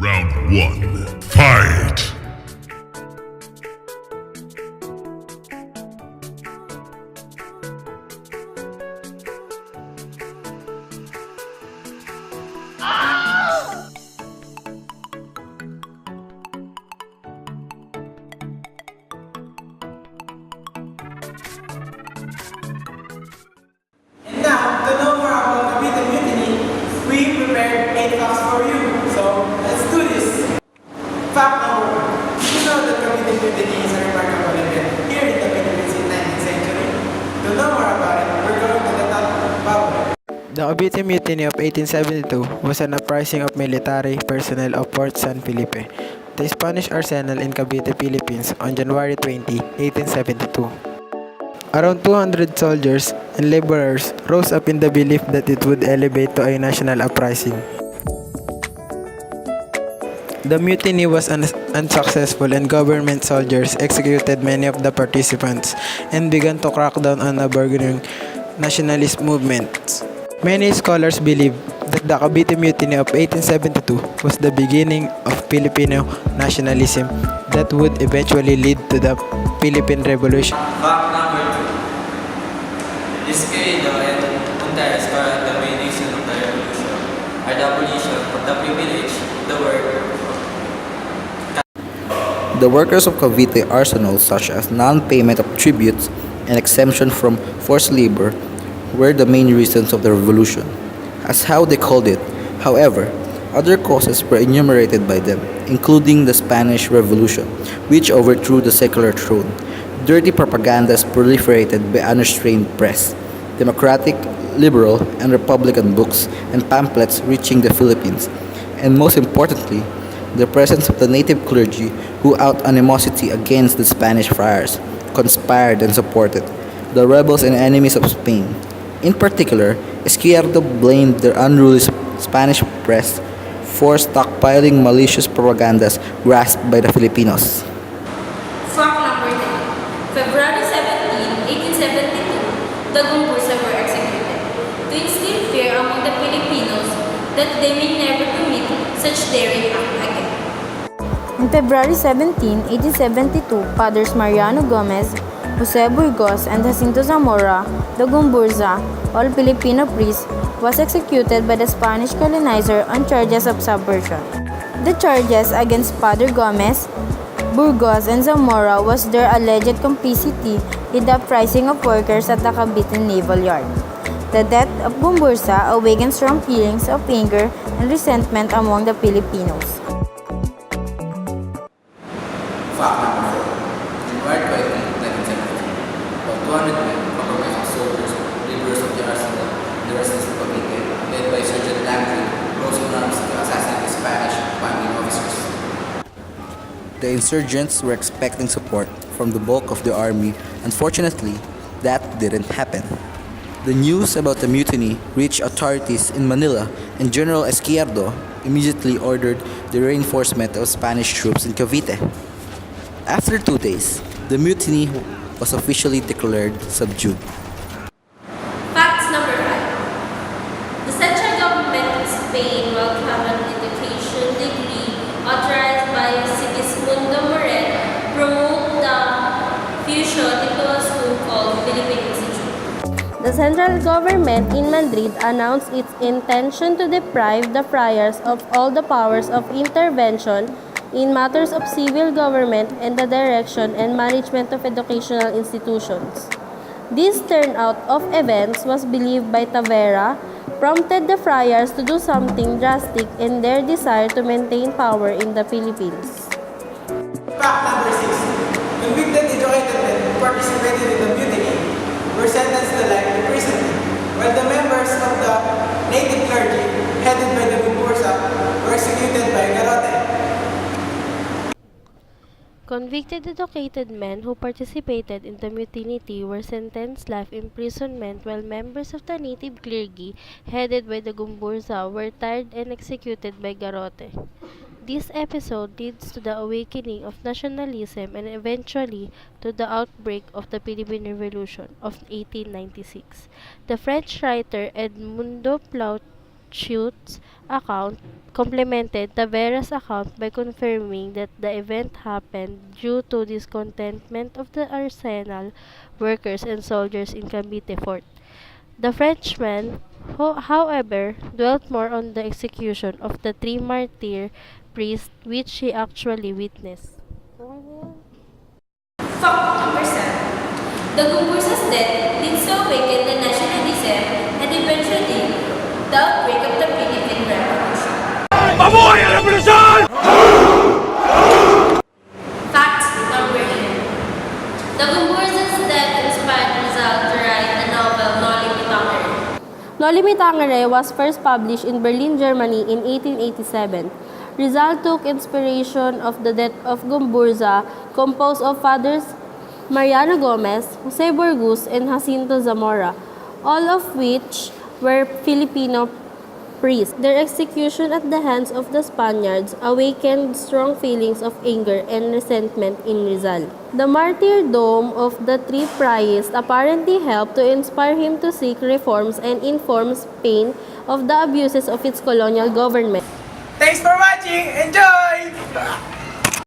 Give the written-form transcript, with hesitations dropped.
Round 1. Fight! And now, to know more about Cavite Mutiny, we prepared 8 facts for you. So, let's do this! Fact number 1. Did you know that Cavite Mutiny is a remarkable event here in the Philippines in 19th century? To know more about it, we're going to the top bubble. The Cavite Mutiny of 1872 was an uprising of military personnel of Fort San Felipe, the Spanish arsenal in Cavite, Philippines on January 20, 1872. Around 200 soldiers and laborers rose up in the belief that it would elevate to a national uprising. The mutiny was unsuccessful and government soldiers executed many of the participants and began to crack down on the burgeoning nationalist movements. Many scholars believe that the Cavite Mutiny of 1872 was the beginning of Filipino nationalism that would eventually lead to the Philippine Revolution. Fact number 2. This credo and Puntares para the main reason of the revolution are the abolition of the privilege, the work. The workers of Cavite arsenals such as non-payment of tributes and exemption from forced labor were the main reasons of the revolution, as how they called it. However, other causes were enumerated by them, including the Spanish Revolution, which overthrew the secular throne. Dirty propagandas proliferated by unrestrained press, democratic, liberal, and republican books and pamphlets reaching the Philippines, and most importantly, the presence of the native clergy who, out animosity against the Spanish friars, conspired and supported the rebels and enemies of Spain. In particular, Izquierdo blamed the unruly Spanish press for stockpiling malicious propagandas grasped by the Filipinos. Fact number 10. February 17, 1872, the Gumbursa were executed to instill fear among the Filipinos that they may never commit such daring act again. On February 17, 1872, Fathers Mariano Gomez, Jose Burgos, and Jacinto Zamora, the Gumburza, all Filipino priests, was executed by the Spanish colonizer on charges of subversion. The charges against Father Gomez, Burgos, and Zamora was their alleged complicity in the uprising of workers at the Cavite Naval Yard. The death of Gumburza awakened strong feelings of anger and resentment among the Filipinos. Fact number 4. January 20, 1973. About 200 men, compromised of soldiers, laborers of the arsenal, and the residents of Cavite, led by Sergeant Landry, rose in arms to assassinate the Spanish commanding officers. The insurgents were expecting support from the bulk of the army. Unfortunately, that didn't happen. The news about the mutiny reached authorities in Manila, and General Izquierdo immediately ordered the reinforcement of Spanish troops in Cavite. After 2 days, the mutiny was officially declared subdued. Facts number 5. The central government in Spain welcomed an education degree authorized by Sigismundo Moret promote the fusion into a school called Philippine Institute. The central government in Madrid announced its intention to deprive the friars of all the powers of intervention in matters of civil government and the direction and management of educational institutions. This turnout of events was believed by Tavera prompted the friars to do something drastic in their desire to maintain power in the Philippines. Fact number 6. Convicted educated men who participated in the mutiny were sentenced to life imprisonment, while the members of the native clergy, headed by the Gumbursa, were executed by garrote. Convicted educated men who participated in the mutiny were sentenced life imprisonment while members of the native clergy, headed by the Gumburza, were tried and executed by garrote. This episode leads to the awakening of nationalism and eventually to the outbreak of the Philippine Revolution of 1896. The French writer Edmundo Institute's account complemented Tavera's account by confirming that the event happened due to discontentment of the arsenal workers and soldiers in Cavite Fort. The Frenchman, however, dwelt more on the execution of the three martyr priests which he actually witnessed. Fact number 7. The Gumburza's death leads to awaken the nationalism and eventually the outbreak of the Philippine Revolution. Fact number 8. The Gumburza's death inspired Rizal to write the novel Noli Me Tangere. Noli Me Tangere was first published in Berlin, Germany in 1887. Rizal took inspiration of the death of Gumburza, composed of Fathers Mariano Gomez, Jose Burgos, and Jacinto Zamora, all of which were Filipino priests. Their execution at the hands of the Spaniards awakened strong feelings of anger and resentment in Rizal. The martyrdom of the three priests apparently helped to inspire him to seek reforms and inform Spain of the abuses of its colonial government. Thanks for watching and